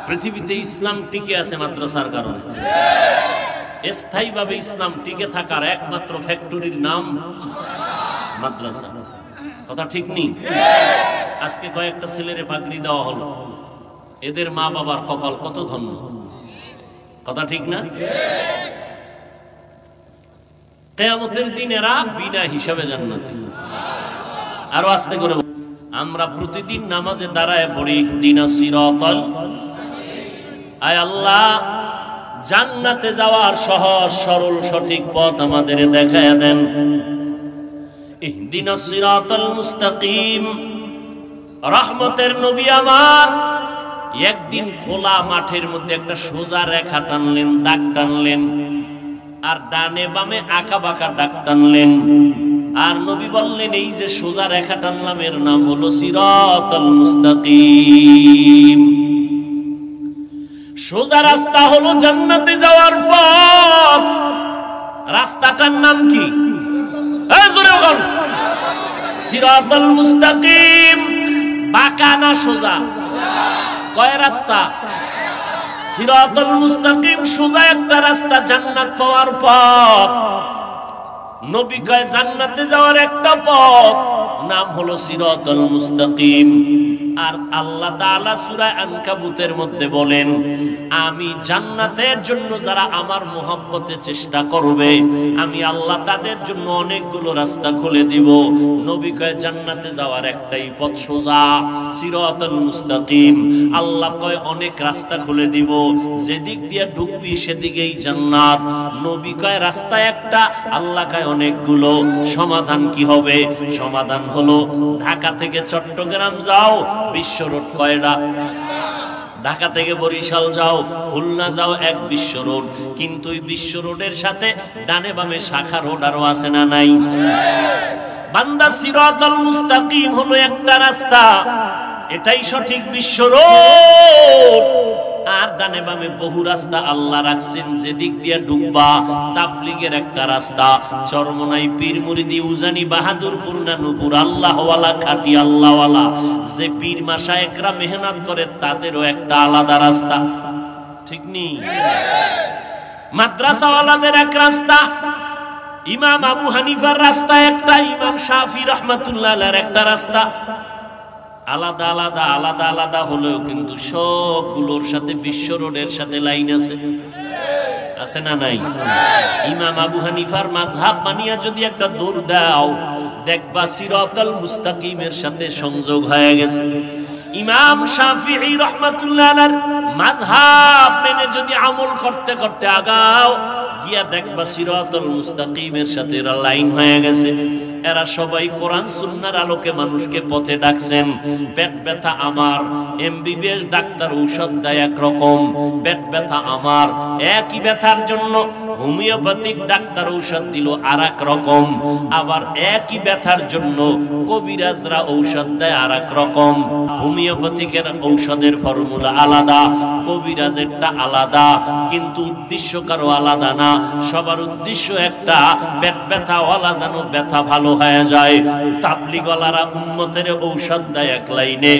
পৃথিবীতে ইসলাম টিকে আছে মাদ্রাসার কারণে। স্থায়ীভাবে ইসলাম টিকে থাকার একমাত্র ফ্যাক্টরির নাম মাদ্রাসা। কথা ঠিক নেই? আজকে কয়েকটা ছেলেরে পাগড়ি দেওয়া হলো, এদের মা বাবার কপাল কত ধন্য। কথা ঠিক না? কিয়ামতের দিন এরা বিনা হিসাবে জান্নাতি। আরো আস্তে করে, আমরা প্রতিদিন নামাজে দাঁড়ায় পড়ি ইহদিনাস সিরাতাল, আয় আল্লাহ জান্নাতে যাওয়ার সহজ সরল সঠিক পথ আমাদের দেখায়া দেন। ইহদিনাস সিরাতাল মুস্তাকিম। রহমতের নবী আমার একদিন খোলা মাঠের মধ্যে একটা সোজা রেখা টানলেন, দাগ টানলেন, আর ডানে বামে আঁকা বাঁকা দাগ টানলেন। আর নবী বললেন, এই যে সোজা রেখা টানলাম এর নাম হলো সিরাতাল মুস্তাকিম। সোজা রাস্তা হলো জান্নাতে যাওয়ার পথ। রাস্তাটার নাম কি? সিরাতাল মুস্তাকিম। বাঁকা না সোজা? কয় রাস্তা? সিরাতাল মুস্তাকিম সোজা একটা রাস্তা, জান্নাত পাওয়ার পথ। নবী কয় জান্নাতে যাওয়ার একটা পথ, নাম হলো সিরাতাল মুস্তাকিম। আর আল্লাহ তাআলা সূরা আনকাবুতের মধ্যে বলেন, আমি জান্নাতের জন্য যারা আমার মহব্বতে চেষ্টা করবে, আমি আল্লাহ তাদের জন্য অনেকগুলো রাস্তা খুলে দিব। নবী কয় জান্নাতে যাওয়ার একটাই পথ, সোজা সিরাতাল মুস্তাকিম। আল্লাহ কয় অনেক রাস্তা খুলে দিব, যেদিক দিয়ে ঢুকবি সেদিকেই জান্নাত। নবী কয় রাস্তা একটা, আল্লাহ কয় অনেকগুলো। সমাধান কি হবে? সমাধান হলো ঢাকা থেকে চট্টগ্রাম যাও, বিশ্ব রোড কয়টা? ঢাকা থেকে বরিশাল যাও, খুলনা যাও, এক বিশ্ব রোড। কিন্তু এই বিশ্ব রোডের সাথে ডানে বামে শাখা রোড আরো আছে না নাই? বান্দা সিরাতাল মুস্তাকিম হলো একটা রাস্তা, এটাই সঠিক বিশ্ব রোড। আর ডানে বামে বহু রাস্তা আল্লাহ রাখছেন, যেদিক দিয়ে ঢুকবা। তাবলীগের একটা রাস্তা, চরমনাই, পীর মুরিদি, উজানি, বাহাদুরপুর, নানুপুর, আল্লাহওয়ালা, খাঁটি আল্লাহওয়ালা যে পীর মাশায়েখরা মেহনত করে, তাদেরও একটা আলাদা রাস্তা। ঠিক নেই? মাদ্রাসাওয়ালাদের এক রাস্তা, ইমাম আবু হানিফার রাস্তা একটা, ইমাম শাফি রাহমাতুল্লাহ আলাইহির একটা রাস্তা। আলাদা আলাদা আলাদা আলাদা হলেও কিন্তু সবগুলোর সাথে বিশ্ব রোডের সাথে লাইন আছে। আছে না নাই? ইমাম আবু হানিফার মাযহাব মানিয়া যদি একটা দৌড় দাও, দেখবা সিরাতাল মুস্তাকিমের সাথে সংযোগ হয়ে গেছে। ইমাম শাফিঈ রাহমাতুল্লাহ আলাইহির মাযহাব মেনে যদি আমল করতে করতে আগাও, গিয়া দেখবা সিরাতাল মুস্তাকিমের সাথে এরা লাইন হয়ে গেছে। এরা সবাই কোরআন সুন্নাহর আলোকে মানুষকে পথে ডাকছেন। পেট ব্যথা আমার, এমবিবিএস ডাক্তার ঔষধ দেয় একরকম। পেট ব্যথা আমার, একই ব্যথার জন্য হোমিওপ্যাথিক ডাক্তার ঔষধ দিল আর এক রকম। আবার একই ব্যথার জন্য কবিরাজরা ঔষধ দেয় আর এক রকম। হোমিওপ্যাথিকের ঔষধের ফর্মুলা আলাদা, কবিরাজেরটা আলাদা, কিন্তু উদ্দেশ্য কারো আলাদা না। সবার উদ্দেশ্য একটা, পেট ব্যথাওয়ালা যেন ব্যথা ভালো হয়ে যায়। তাবলীগওয়ালারা উম্মতের ঔষধ দেয় এক লাইনে,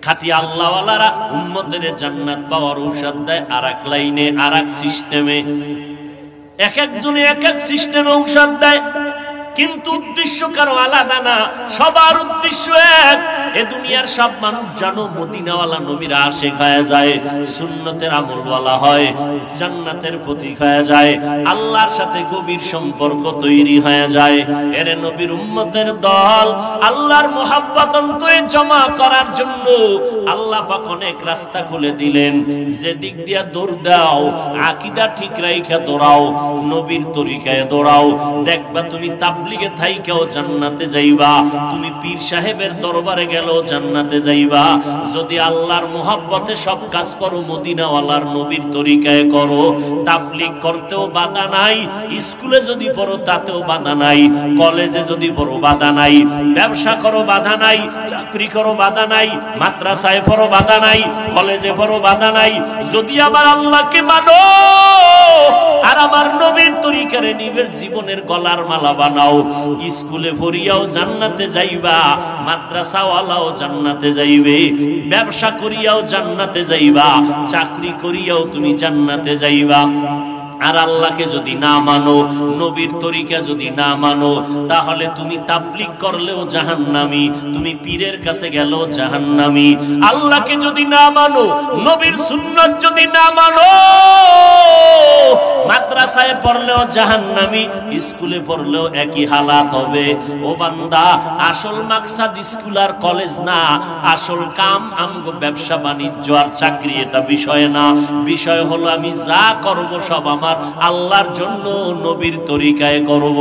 খাঁটি আল্লাহওয়ালারা উম্মতের জান্নাত পাওয়ার ঔষধ দেয় আর এক লাইনে, আর এক সিস্টেমে। এক একজনে এক এক সিস্টেমে ঔষধ দেয়, কিন্তু উদ্দেশ্য কারো আলাদা না। সবার উদ্দেশ্য এক, এ দুনিয়ার সব মানুষ জানো মদিনাওয়ালা নবীর আশিক হয়ে যায়, সুন্নতের আমলওয়ালা হয়, জান্নাতের প্রতীক হয়ে যায়, আল্লাহর সাথে গভীর সম্পর্ক তৈরি হয়ে যায়। এর নবীর উম্মতের দল আল্লাহর মুহাব্বত অন্তরে জমা করার জন্য আল্লাহ পাক অনেক রাস্তা খুলে দিলেন। যেদিক দিয়া দৌড় দাও, আকীদা ঠিক রাইখা দৌড়াও, নবীর তরিকায় দৌড়াও, দেখবা তুমি তাবলীগে থাইকাও জান্নাতে যাইবা, তুমি পীর সাহেবের দরবারে গেলেও জান্নাতে যাইবা। যদি আল্লাহর মুহাব্বতে সব কাজ করো, মদিনাওয়ালার নবীর তরিকায় করো, তাবলীগ করতেও বাধা নাই, স্কুলে যদি পড়ো তাতেও বাধা নাই, কলেজে যদি পড়ো বাধা নাই, ব্যবসা করো বাধা নাই, চাকরি করো বাধা নাই, মাদ্রাসায় পড়ো বাধা নাই, কলেজে পড়ো বাধা নাই। যদি আমার আল্লাহকে মানো আর আমার নবীর তরিকারে নিজের জীবনের গলার মালা বানাও, স্কুলে পড়িয়াও জান্নাতে যাইবা, মাদ্রাসাওয়ালা ওয়ালাও জান্নাতে যাইবে, ব্যবসা করিয়াও জান্নাতে যাইবা, চাকরি করিয়াও তুমি জান্নাতে যাইবা। আর আল্লাহকে যদি না মানো, নবীর তরিকা যদি না মানো, তাহলে তুমি তাবলীগ করলেও জাহান্নামী, তুমি পীরের কাছে গেলেও জাহান্নামী। আল্লাহকে যদি না মানো, নবীর সুন্নাত যদি না মানো, মাদ্রাসায় পড়লেও জাহান্নামী, স্কুলে পড়লেও একই হালাত হবে। ও বান্দা, আসল মাকসাদ স্কুল আর কলেজ না, আসল কাম আমগো ব্যবসা বাণিজ্য আর চাকরি, এটা বিষয় না। বিষয় হলো আমি যা করব সব আমার আল্লাহর জন্য, নবীর তরিকায় করব।